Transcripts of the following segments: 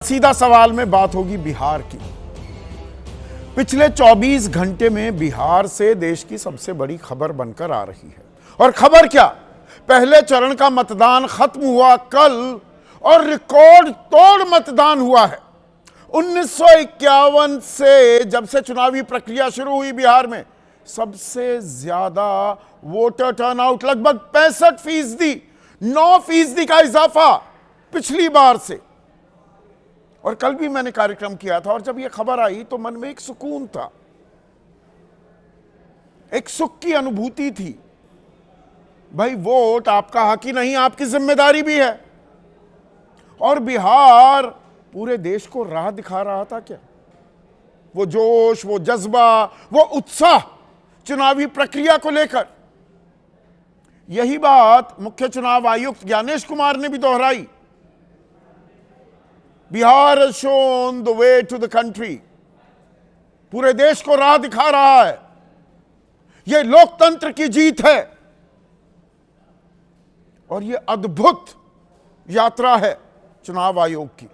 सीधा सवाल में बात होगी बिहार की। पिछले 24 घंटे में बिहार से देश की सबसे बड़ी खबर बनकर आ रही है। और खबर क्या, पहले चरण का मतदान खत्म हुआ कल और रिकॉर्ड तोड़ मतदान हुआ है। 1951 से जब से चुनावी प्रक्रिया शुरू हुई बिहार में सबसे ज्यादा वोटर टर्नआउट, लगभग 65%, 9% का इजाफा पिछली बार से। और कल भी मैंने कार्यक्रम किया था और जब यह खबर आई तो मन में एक सुकून था, एक सुख की अनुभूति थी। भाई वोट आपका हक ही नहीं, आपकी जिम्मेदारी भी है। और बिहार पूरे देश को राह दिखा रहा था क्या? वो जोश, वो जज्बा, वो उत्साह चुनावी प्रक्रिया को लेकर। यही बात मुख्य चुनाव आयुक्त ज्ञानेश कुमार ने भी दोहराई। Bihar has shown the way to the country, पूरे देश को राह दिखा रहा है। यह लोकतंत्र की जीत है और यह अद्भुत यात्रा है चुनाव आयोग की।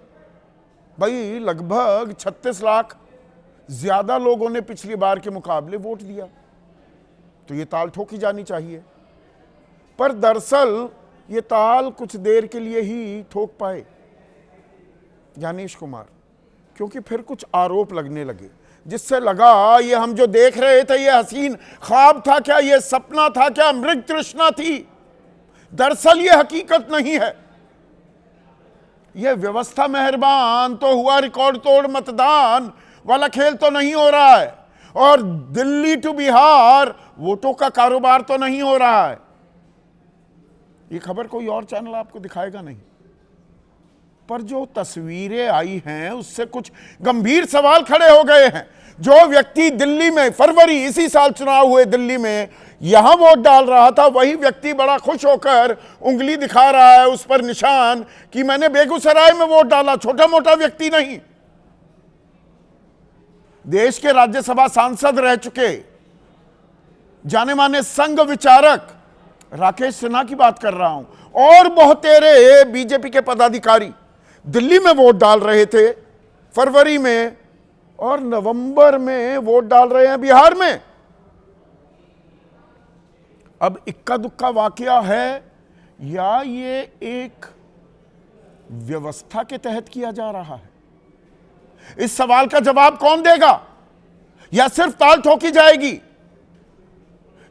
भाई लगभग 36 लाख ज्यादा लोगों ने पिछली बार के मुकाबले वोट दिया, तो यह ताल ठोकी जानी चाहिए। पर दरअसल यह ताल कुछ देर के लिए ही ठोक पाए ज्ञानेश कुमार, क्योंकि फिर कुछ आरोप लगने लगे जिससे लगा ये हम जो देख रहे थे ये हसीन ख्वाब था क्या, ये सपना था क्या, मृग तृष्णा थी। दरअसल ये हकीकत नहीं है। यह व्यवस्था मेहरबान तो हुआ, रिकॉर्ड तोड़ मतदान वाला खेल तो नहीं हो रहा है। और दिल्ली टू बिहार वोटों का कारोबार तो नहीं हो रहा है। ये खबर कोई और चैनल आपको दिखाएगा नहीं। पर जो तस्वीरें आई हैं उससे कुछ गंभीर सवाल खड़े हो गए हैं। जो व्यक्ति दिल्ली में फरवरी इसी साल चुनाव हुए दिल्ली में यहां वोट डाल रहा था, वही व्यक्ति बड़ा खुश होकर उंगली दिखा रहा है उस पर निशान कि मैंने बेगूसराय में वोट डाला। छोटा मोटा व्यक्ति नहीं, देश के राज्यसभा सांसद रह चुके जाने माने संघ विचारक राकेश सिन्हा की बात कर रहा हूं, और बहुतेरे बीजेपी के पदाधिकारी दिल्ली में वोट डाल रहे थे फरवरी में, और नवंबर में वोट डाल रहे हैं बिहार में। अब इक्का दुक्का वाकया है या ये एक व्यवस्था के तहत किया जा रहा है? इस सवाल का जवाब कौन देगा? या सिर्फ ताल ठोकी जाएगी?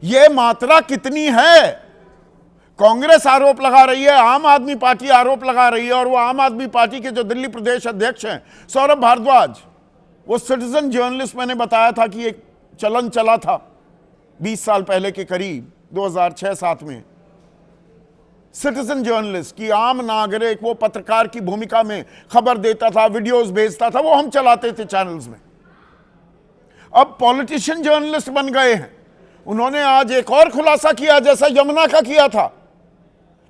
यह मात्रा कितनी है? कांग्रेस आरोप लगा रही है, आम आदमी पार्टी आरोप लगा रही है, और वो आम आदमी पार्टी के जो दिल्ली प्रदेश अध्यक्ष हैं सौरभ भारद्वाज, वो सिटीजन जर्नलिस्ट, मैंने बताया था कि एक चलन चला था 20 साल पहले के करीब 2006-7 में, सिटीजन जर्नलिस्ट की आम नागरिक, वो पत्रकार की भूमिका में खबर देता था, वीडियोस भेजता था, वो हम चलाते थे चैनल्स में। अब पॉलिटिशियन जर्नलिस्ट बन गए हैं। उन्होंने आज एक और खुलासा किया जैसा यमुना का किया था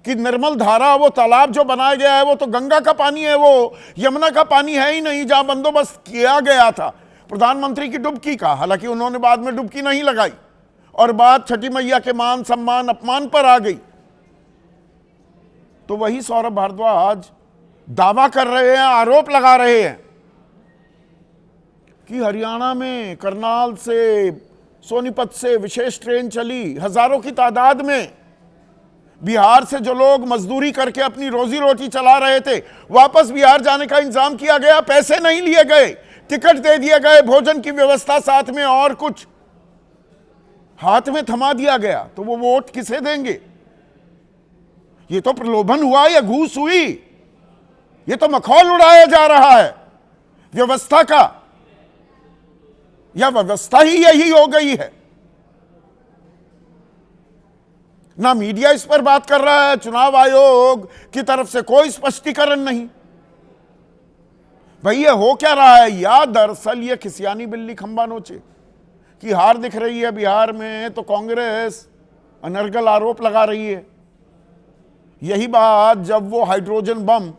कि निर्मल धारा, वो तालाब जो बनाया गया है वो तो गंगा का पानी है, वो यमुना का पानी है ही नहीं, जहां बंदोबस्त किया गया था प्रधानमंत्री की डुबकी का। हालांकि उन्होंने बाद में डुबकी नहीं लगाई और बात छठी मैया के मान सम्मान अपमान पर आ गई। तो वही सौरभ भारद्वाज दावा कर रहे हैं, आरोप लगा रहे हैं कि हरियाणा में करनाल से, सोनीपत से विशेष ट्रेन चली, हजारों की तादाद में बिहार से जो लोग मजदूरी करके अपनी रोजी रोटी चला रहे थे वापस बिहार जाने का इंतजाम किया गया। पैसे नहीं लिए गए, टिकट दे दिए गए, भोजन की व्यवस्था साथ में और कुछ हाथ में थमा दिया गया। तो वो वोट किसे देंगे? ये तो प्रलोभन हुआ या घूस हुई? ये तो मखौल उड़ाया जा रहा है व्यवस्था का, या व्यवस्था ही यही हो गई है? ना मीडिया इस पर बात कर रहा है, चुनाव आयोग की तरफ से कोई स्पष्टीकरण नहीं। भाई ये हो क्या रहा है? या दरअसल ये खिसियानी बिल्ली खंबा नोचे की हार दिख रही है बिहार में, तो कांग्रेस अनर्गल आरोप लगा रही है। यही बात जब वो हाइड्रोजन बम,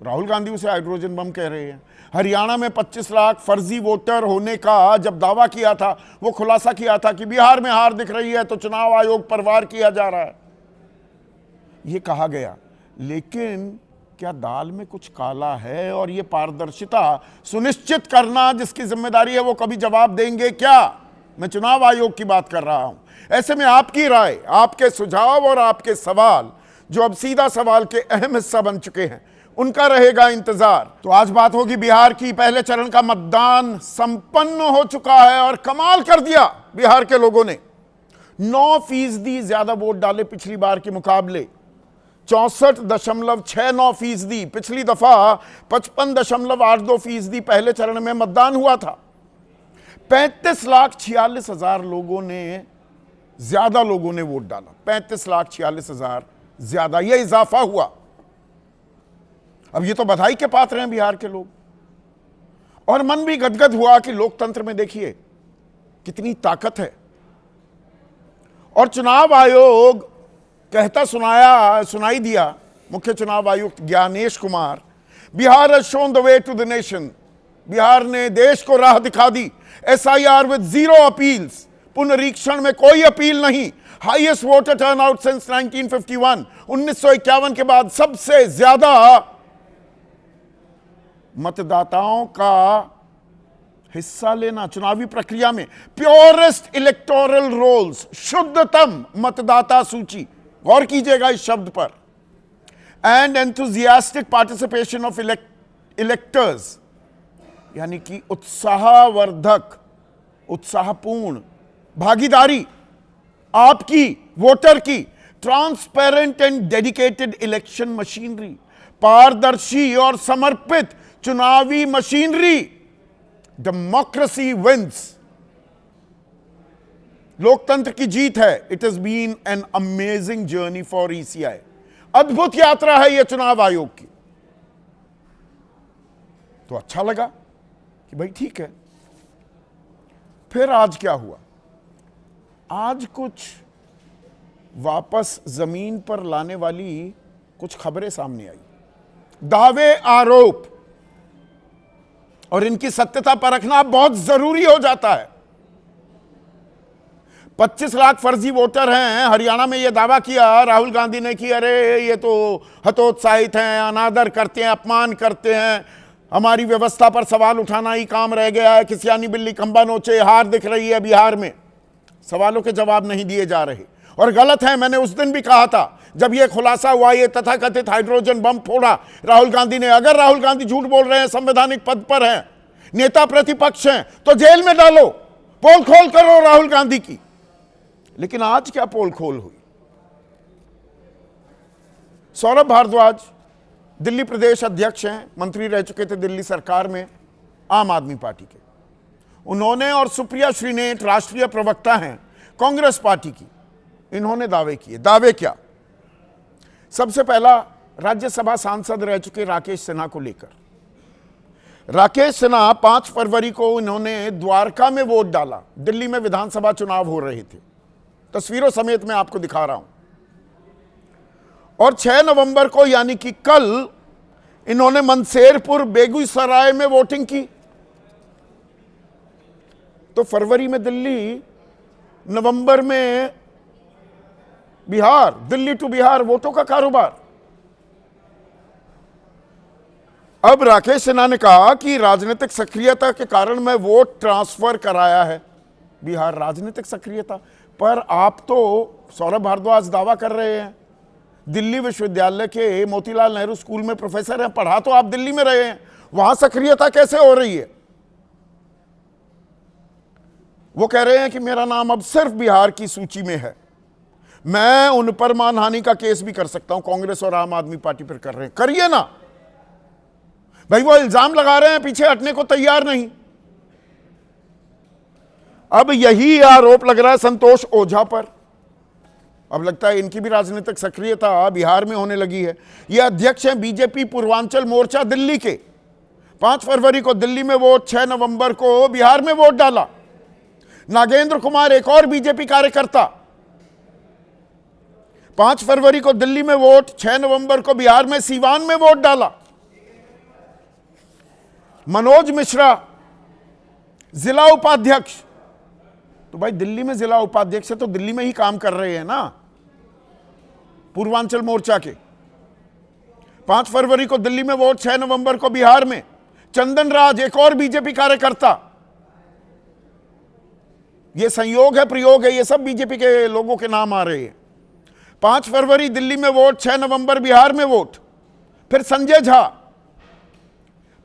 राहुल गांधी उसे हाइड्रोजन बम कह रहे हैं, हरियाणा में 25 लाख फर्जी वोटर होने का जब दावा किया था, वो खुलासा किया था कि बिहार में हार दिख रही है तो चुनाव आयोग पर वार किया जा रहा है, ये कहा गया। लेकिन क्या दाल में कुछ काला है? और ये पारदर्शिता सुनिश्चित करना जिसकी जिम्मेदारी है वो कभी जवाब देंगे क्या? मैं चुनाव आयोग की बात कर रहा हूं। ऐसे में आपकी राय, आपके सुझाव और आपके सवाल, जो अब सीधा सवाल के अहम हिस्सा बन चुके हैं, उनका रहेगा इंतजार। तो आज बात होगी बिहार की। पहले चरण का मतदान संपन्न हो चुका है और कमाल कर दिया बिहार के लोगों ने। 9% ज्यादा वोट डाले पिछली बार के मुकाबले। 64.69%। पिछली दफा 55.82% पहले चरण में मतदान हुआ था। 35,46,000 लोगों ने, ज्यादा लोगों ने वोट डाला। 35,46,000 ज्यादा, यह इजाफा हुआ। अब ये तो बधाई के पात्र हैं बिहार के लोग, और मन भी गदगद हुआ कि लोकतंत्र में देखिए कितनी ताकत है। और चुनाव आयोग कहता सुनाई दिया, मुख्य चुनाव आयुक्त Gyanesh Kumar, Bihar has shown the way to the nation. Bihar ने देश को राह दिखा दी। SIR with 0 appeals. पुनरीक्षण में कोई अपील नहीं। Highest voter turnout since 1951। 1951 के बाद सबसे ज्यादा मतदाताओं का हिस्सा लेना चुनावी प्रक्रिया में। प्योरेस्ट इलेक्टोरल रोल्स, शुद्धतम मतदाता सूची, गौर कीजिएगा इस शब्द पर। And enthusiastic participation of electors, यानी कि उत्साहवर्धक, उत्साहपूर्ण भागीदारी आपकी वोटर की। Transparent and dedicated election machinery, पारदर्शी और समर्पित चुनावी मशीनरी। डेमोक्रेसी विंस, लोकतंत्र की जीत है। It has been an amazing journey for ECI। अद्भुत यात्रा है यह चुनाव आयोग की। तो अच्छा लगा कि भाई ठीक है। फिर आज क्या हुआ? आज कुछ वापस जमीन पर लाने वाली कुछ खबरें सामने आई। दावे, आरोप, और इनकी सत्यता परखना बहुत जरूरी हो जाता है। 25 लाख फर्जी वोटर हैं। हरियाणा में यह दावा किया राहुल गांधी ने कि अरे ये तो हतोत्साहित हैं, अनादर करते हैं, अपमान करते हैं, हमारी व्यवस्था पर सवाल उठाना ही काम रह गया है। किसियानी बिल्ली खंबा नोचे, हार दिख रही है बिहार में। सवालों के जवाब नहीं दिए जा रहे और गलत है। मैंने उस दिन भी कहा था जब यह खुलासा हुआ, ये तथाकथित हाइड्रोजन बम फोड़ा राहुल गांधी ने। अगर राहुल गांधी झूठ बोल रहे हैं, संवैधानिक पद पर हैं, नेता प्रतिपक्ष हैं, तो जेल में डालो, पोल खोल करो राहुल गांधी की। लेकिन आज क्या पोल खोल हुई? सौरभ भारद्वाज दिल्ली प्रदेश अध्यक्ष हैं, मंत्री रह चुके थे दिल्ली सरकार में आम आदमी पार्टी के। उन्होंने, और सुप्रिया श्रीनेत राष्ट्रीय प्रवक्ता हैं कांग्रेस पार्टी की, इन्होंने दावे किए। दावे क्या? सबसे पहला, राज्यसभा सांसद रह चुके राकेश सिन्हा को लेकर। राकेश सिन्हा 5 फरवरी को इन्होंने द्वारका में वोट डाला। दिल्ली में विधानसभा चुनाव हो रहे थे, तस्वीरों समेत मैं आपको दिखा रहा हूं। और 6 नवंबर को, यानी कि कल, इन्होंने मनसेरपुर, बेगूसराय में वोटिंग की। तो फरवरी में दिल्ली, नवंबर में बिहार, दिल्ली टू बिहार वोटों का कारोबार। अब राकेश सिन्हा ने कहा कि राजनीतिक सक्रियता के कारण मैं वोट ट्रांसफर कराया है। बिहार, राजनीतिक सक्रियता पर आप तो, सौरभ भारद्वाज दावा कर रहे हैं, दिल्ली विश्वविद्यालय के मोतीलाल नेहरू स्कूल में प्रोफेसर हैं, पढ़ा तो आप दिल्ली में रहे हैं, वहां सक्रियता कैसे हो रही है? वो कह रहे हैं कि मेरा नाम अब सिर्फ बिहार की सूची में है, मैं उन पर मानहानि का केस भी कर सकता हूं। कांग्रेस और आम आदमी पार्टी पर कर रहे हैं, करिए ना भाई। वो इल्जाम लगा रहे हैं, पीछे हटने को तैयार नहीं। अब यही आरोप लग रहा है संतोष ओझा पर। अब लगता है इनकी भी राजनीतिक सक्रियता बिहार में होने लगी है। ये अध्यक्ष हैं बीजेपी पूर्वांचल मोर्चा दिल्ली के। 5 फरवरी को दिल्ली में वोट, 6 नवंबर को बिहार में वोट डाला। नागेंद्र कुमार, एक और बीजेपी कार्यकर्ता, 5 फरवरी को दिल्ली में वोट, 6 नवंबर को बिहार में सीवान में वोट डाला। मनोज मिश्रा, जिला उपाध्यक्ष, तो भाई दिल्ली में जिला उपाध्यक्ष है तो दिल्ली में ही काम कर रहे हैं ना, पूर्वांचल मोर्चा के। 5 फरवरी को दिल्ली में वोट, 6 नवंबर को बिहार में। चंदन राज, एक और बीजेपी कार्यकर्ता, ये संयोग है प्रयोग है, ये सब बीजेपी के लोगों के नाम आ रहे हैं। 5 फरवरी दिल्ली में वोट, 6 नवंबर बिहार में वोट। फिर संजय झा,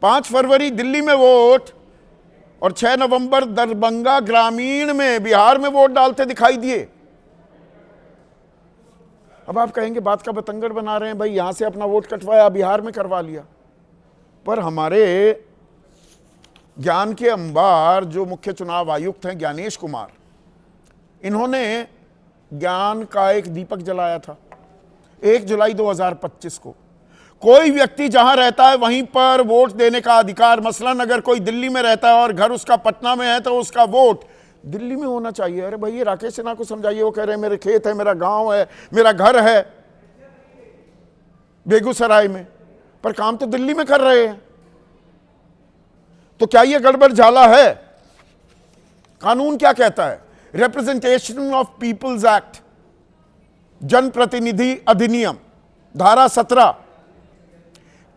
5 फरवरी दिल्ली में वोट और 6 नवंबर दरभंगा ग्रामीण में बिहार में वोट डालते दिखाई दिए। अब आप कहेंगे बात का बतंगड़ बना रहे हैं, भाई यहां से अपना वोट कटवाया, बिहार में करवा लिया। पर हमारे ज्ञान के अंबार जो मुख्य चुनाव आयुक्त हैं ज्ञानेश कुमार, इन्होंने ज्ञान का एक दीपक जलाया था 1 जुलाई 2025 को। कोई व्यक्ति जहां रहता है वहीं पर वोट देने का अधिकार, मसलन अगर कोई दिल्ली में रहता है और घर उसका पटना में है तो उसका वोट दिल्ली में होना चाहिए। अरे भाई, ये राकेश सिन्हा को समझाइए, वो कह रहे हैं मेरे खेत है, मेरा गांव है, मेरा घर है बेगूसराय में, पर काम तो दिल्ली में कर रहे हैं। तो क्या ये गड़बड़ झाला है? कानून क्या कहता है? रिप्रेजेंटेशन ऑफ पीपल्स एक्ट, जनप्रतिनिधि अधिनियम, धारा 17,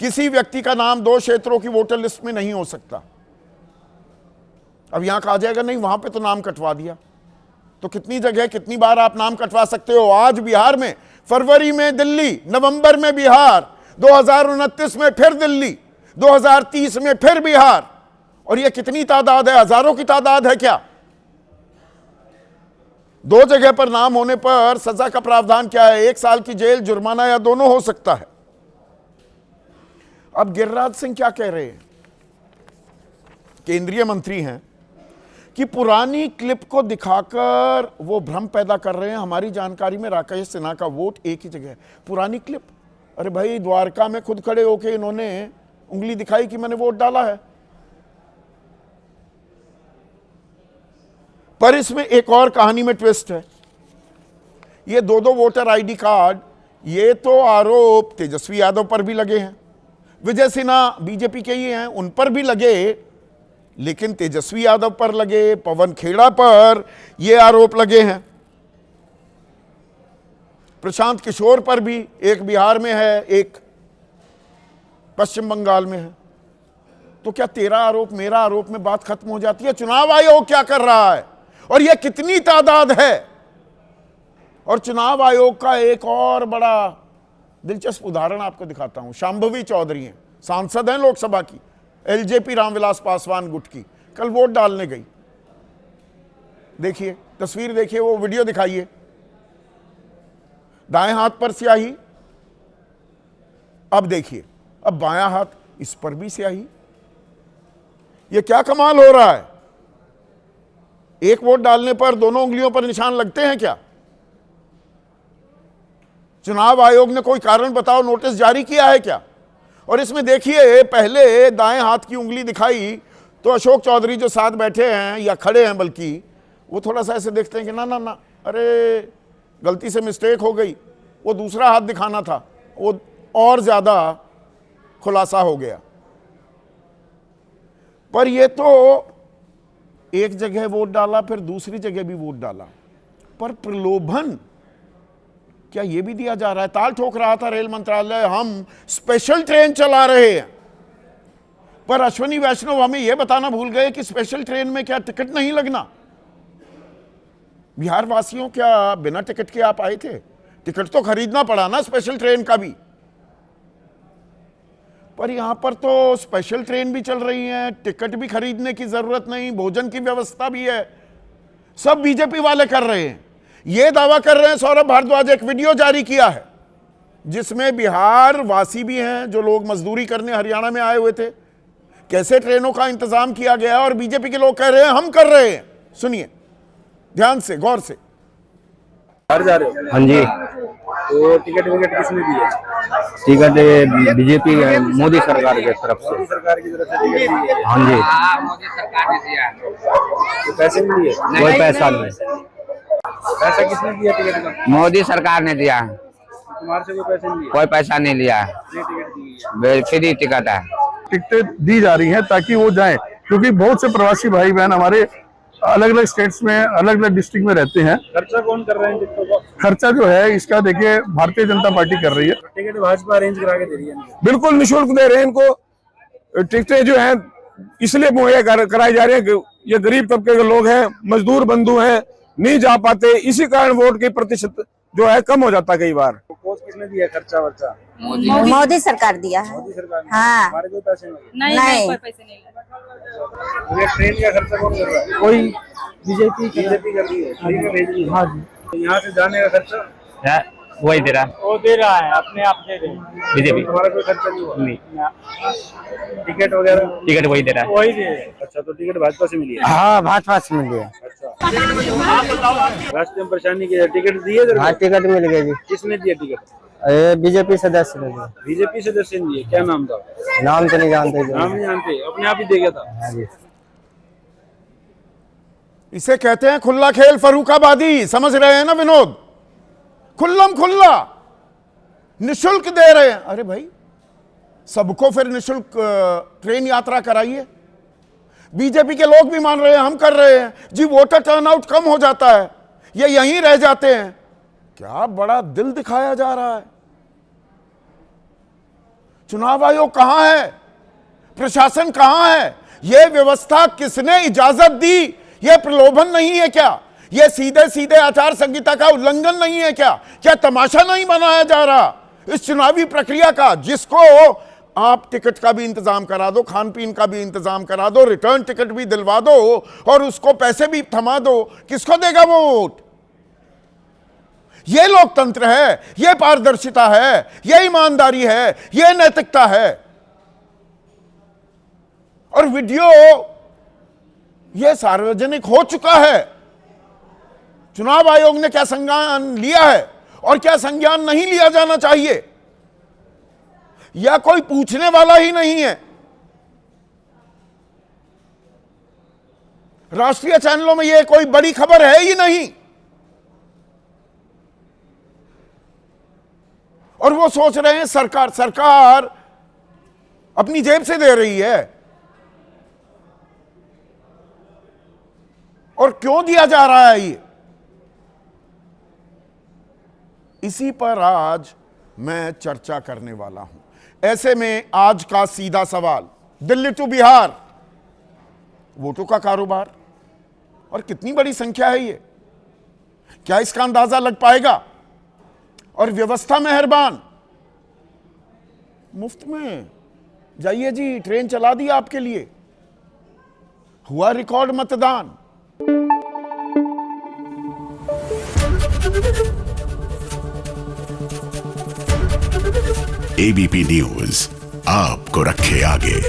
किसी व्यक्ति का नाम 2 क्षेत्रों की वोटर लिस्ट में नहीं हो सकता। अब यहां कहा जाएगा नहीं, वहां पे तो नाम कटवा दिया। तो कितनी जगह कितनी बार आप नाम कटवा सकते हो? आज बिहार में, फरवरी में दिल्ली, नवंबर में बिहार, 2029 में फिर दिल्ली, 2030 में फिर बिहार। और ये कितनी तादाद है? हजारों की तादाद है क्या? 2 जगह पर नाम होने पर सजा का प्रावधान क्या है? 1 साल की जेल, जुर्माना या दोनों हो सकता है। अब गिरिराज सिंह क्या कह रहे हैं? केंद्रीय मंत्री हैं कि पुरानी क्लिप को दिखाकर वो भ्रम पैदा कर रहे हैं। हमारी जानकारी में राकेश सिन्हा का वोट एक ही जगह है। पुरानी क्लिप? अरे भाई, द्वारका में खुद खड़े होकर इन्होंने उंगली दिखाई कि मैंने वोट डाला है। पर इसमें एक और कहानी में ट्विस्ट है। ये 2 वोटर आईडी कार्ड, ये तो आरोप तेजस्वी यादव पर भी लगे हैं, विजय सिन्हा बीजेपी के ही हैं, उन पर भी लगे, लेकिन तेजस्वी यादव पर लगे, पवन खेड़ा पर ये आरोप लगे हैं, प्रशांत किशोर पर भी, एक बिहार में है, एक पश्चिम बंगाल में है। तो क्या तेरा आरोप मेरा आरोप में बात खत्म हो जाती है? चुनाव आयोग क्या कर रहा है और यह कितनी तादाद है? और चुनाव आयोग का एक और बड़ा दिलचस्प उदाहरण आपको दिखाता हूं। शांभवी चौधरी हैं, सांसद हैं लोकसभा की, एलजेपी रामविलास पासवान गुट की, कल वोट डालने गई। देखिए तस्वीर, देखिए वो वीडियो दिखाइए। दाएं हाथ पर स्याही, अब देखिए, अब बायां हाथ, इस पर भी स्याही। ये क्या कमाल हो रहा है? एक वोट डालने पर दोनों उंगलियों पर निशान लगते हैं क्या? चुनाव आयोग ने कोई कारण बताओ नोटिस जारी किया है क्या? और इसमें देखिए, पहले दाएं हाथ की उंगली दिखाई तो अशोक चौधरी जो साथ बैठे हैं या खड़े हैं, बल्कि वो थोड़ा सा ऐसे देखते हैं कि ना ना ना, अरे गलती से मिस्टेक हो गई, वो दूसरा हाथ दिखाना था, वो और ज्यादा खुलासा हो गया। पर ये तो एक जगह वोट डाला, फिर दूसरी जगह भी वोट डाला। पर प्रलोभन क्या ये भी दिया जा रहा है? ताल ठोक रहा था रेल मंत्रालय, हम स्पेशल ट्रेन चला रहे हैं, पर अश्विनी वैष्णव हमें यह बताना भूल गए कि स्पेशल ट्रेन में क्या टिकट नहीं लगना? बिहार वासियों, क्या बिना टिकट के आप आए थे? टिकट तो खरीदना पड़ा ना स्पेशल ट्रेन का भी। पर यहां पर तो स्पेशल ट्रेन भी चल रही है, टिकट भी खरीदने की जरूरत नहीं, भोजन की व्यवस्था भी है, सब बीजेपी वाले कर रहे हैं। ये दावा कर रहे हैं, सौरभ भारद्वाज एक वीडियो जारी किया है जिसमें बिहार वासी भी हैं, जो लोग मजदूरी करने हरियाणा में आए हुए थे, कैसे ट्रेनों का इंतजाम किया गया, और बीजेपी के लोग कह रहे हैं हम कर रहे हैं। सुनिए ध्यान से, गौर से। बाहर जा रहे हो? हाँ जी। तो टिकट विकेट किसने दी है? टिकट बीजेपी मोदी सरकार की तरफ से। मोदी सरकार की तरफ से टिकट दी है? हाँ जी। मोदी सरकार ने दिया। तो पैसे नहीं दिए? कोई पैसा नहीं। पैसा किसने दिया टिकट का? मोदी सरकार ने दिया। तुम्हारे से कोई पैसे नहीं दिए? कोई पैसा नहीं लिया, फ्री टिकट दी है? फ्री टिकट है। टिकटें दी जा रही हैं ताकि वो जाएं, क्योंकि बहुत से प्रवासी भाई बहन हमारे अलग अलग स्टेट्स में, अलग अलग डिस्ट्रिक्ट में रहते हैं। खर्चा कौन कर रहे हैं टिकटों का? खर्चा जो है इसका देखिए भारतीय जनता पार्टी कर रही है। टिकट भाजपा अरेंज करा के दे रही है इनको। बिल्कुल निःशुल्क दे रहे हैं इनको। टिकटें जो हैं इसलिए मुहैया कराई जा रही है कि ये गरीब तबके के लोग हैं, मजदूर बंधु हैं, नहीं जा पाते, इसी कारण वोट की प्रतिशत जो है कम हो जाता है कई बार। कोच किसने दिया खर्चा वर्चा? मोदी सरकार दिया है। मोदी सरकार ने। हाँ। हमारे कोई पैसे नहीं। नहीं ये ट्रेन का खर्चा कौन कर रहा है? कोई बीजेपी बीजेपी कर रही है, फ्री में भेज रही है। हाँ जी, यहाँ से जाने का खर्चा वही दे रहा है, वो दे रहा है, अपने आप दे रहे हैं। बीजेपी तुम्हारा कोई खर्चा नहीं हुआ? नहीं, टिकट वगैरह टिकट वही दे रहा है। वही दे रहे हैं। अच्छा, तो टिकट भाजपा से मिली है? हाँ, भाजपा से मिल गया। अच्छा, रास्ते में परेशानी की टिकट दिए? हाँ, टिकट मिल गया जी। किसने दिया टिकट? बीजेपी सदस्य ने दिया। बीजेपी सदस्य ने दिए। क्या नाम था? नाम तो नहीं जानते जी। नाम नहीं जानते, अपने आप ही दे गया था। हाँ जी। इसे कहते हैं खुला खेल फर्रुखाबादी। समझ रहे हैं ना विनोद? खुल्लम खुल्ला निशुल्क दे रहे हैं। अरे भाई, सबको फिर निशुल्क ट्रेन यात्रा कराइए। बीजेपी के लोग भी मान रहे हैं, हम कर रहे हैं जी। वोटर टर्नआउट कम हो जाता है, ये यहीं रह जाते हैं। क्या बड़ा दिल दिखाया जा रहा है। चुनाव आयोग कहां है? प्रशासन कहां है? यह व्यवस्था किसने इजाजत दी? यह प्रलोभन नहीं है क्या? यह सीधे सीधे आचार संहिता का उल्लंघन नहीं है क्या? क्या तमाशा नहीं बनाया जा रहा इस चुनावी प्रक्रिया का? जिसको आप टिकट का भी इंतजाम करा दो, खान पीन का भी इंतजाम करा दो, रिटर्न टिकट भी दिलवा दो और उसको पैसे भी थमा दो, किसको देगा वो वोट? यह लोकतंत्र है, यह पारदर्शिता है, यह ईमानदारी है, यह नैतिकता है। और वीडियो यह सार्वजनिक हो चुका है। चुनाव आयोग ने क्या संज्ञान लिया है और क्या संज्ञान नहीं लिया जाना चाहिए, या कोई पूछने वाला ही नहीं है। राष्ट्रीय चैनलों में यह कोई बड़ी खबर है ही नहीं। और वो सोच रहे हैं सरकार अपनी जेब से दे रही है। और क्यों दिया जा रहा है ये? इसी पर आज मैं चर्चा करने वाला हूं। ऐसे में आज का सीधा सवाल, दिल्ली टू बिहार वोटों का कारोबार, और कितनी बड़ी संख्या है ये, क्या इसका अंदाजा लग पाएगा? और व्यवस्था मेहरबान, मुफ्त में जाइए जी, ट्रेन चला दी आपके लिए। हुआ रिकॉर्ड मतदान। एबीपी न्यूज आपको रखे आगे।